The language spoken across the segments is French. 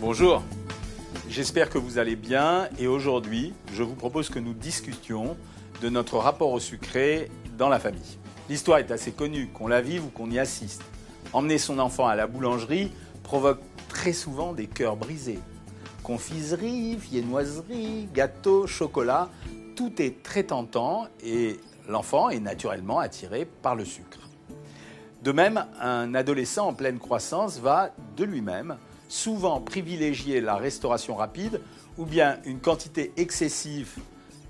Bonjour, j'espère que vous allez bien et aujourd'hui, je vous propose que nous discutions de notre rapport au sucré dans la famille. L'histoire est assez connue, qu'on la vive ou qu'on y assiste. Emmener son enfant à la boulangerie provoque très souvent des cœurs brisés. Confiserie, viennoiserie, gâteaux, chocolat, tout est très tentant et l'enfant est naturellement attiré par le sucre. De même, un adolescent en pleine croissance va, de lui-même, souvent privilégier la restauration rapide ou bien une quantité excessive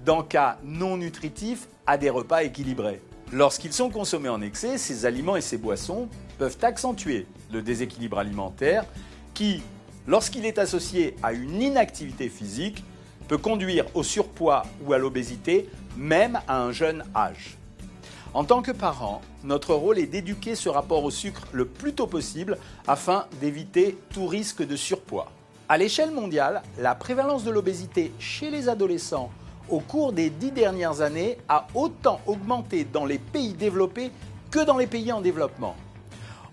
d'encas non nutritifs à des repas équilibrés. Lorsqu'ils sont consommés en excès, ces aliments et ces boissons peuvent accentuer le déséquilibre alimentaire qui, lorsqu'il est associé à une inactivité physique, peut conduire au surpoids ou à l'obésité, même à un jeune âge. En tant que parents, notre rôle est d'éduquer ce rapport au sucre le plus tôt possible afin d'éviter tout risque de surpoids. À l'échelle mondiale, la prévalence de l'obésité chez les adolescents au cours des 10 dernières années a autant augmenté dans les pays développés que dans les pays en développement.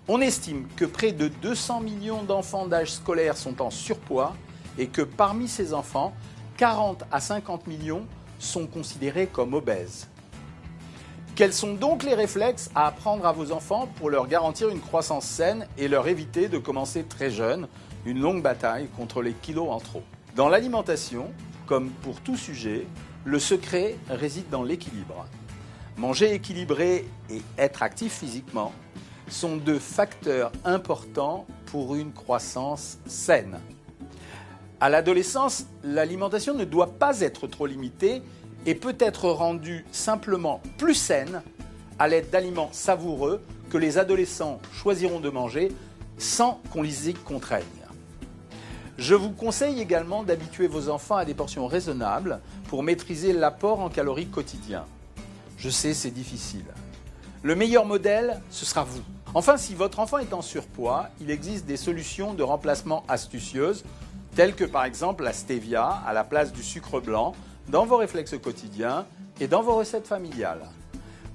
On estime que près de 200 millions d'enfants d'âge scolaire sont en surpoids et que parmi ces enfants, 40 à 50 millions sont considérés comme obèses. Quels sont donc les réflexes à apprendre à vos enfants pour leur garantir une croissance saine et leur éviter de commencer très jeune une longue bataille contre les kilos en trop? Dans l'alimentation, comme pour tout sujet, le secret réside dans l'équilibre. Manger équilibré et être actif physiquement sont deux facteurs importants pour une croissance saine. À l'adolescence, l'alimentation ne doit pas être trop limitée et peut être rendue simplement plus saine à l'aide d'aliments savoureux que les adolescents choisiront de manger sans qu'on les y contraigne. Je vous conseille également d'habituer vos enfants à des portions raisonnables pour maîtriser l'apport en calories quotidien. Je sais, c'est difficile. Le meilleur modèle, ce sera vous. Enfin, si votre enfant est en surpoids, il existe des solutions de remplacement astucieuses, telles que par exemple la stevia à la place du sucre blanc, dans vos réflexes quotidiens et dans vos recettes familiales.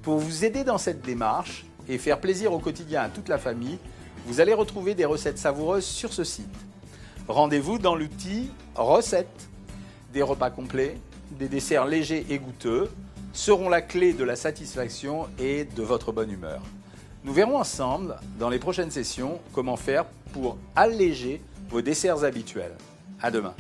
Pour vous aider dans cette démarche et faire plaisir au quotidien à toute la famille, vous allez retrouver des recettes savoureuses sur ce site. Rendez-vous dans l'outil Recettes. Des repas complets, des desserts légers et goûteux seront la clé de la satisfaction et de votre bonne humeur. Nous verrons ensemble, dans les prochaines sessions, comment faire pour alléger vos desserts habituels. À demain.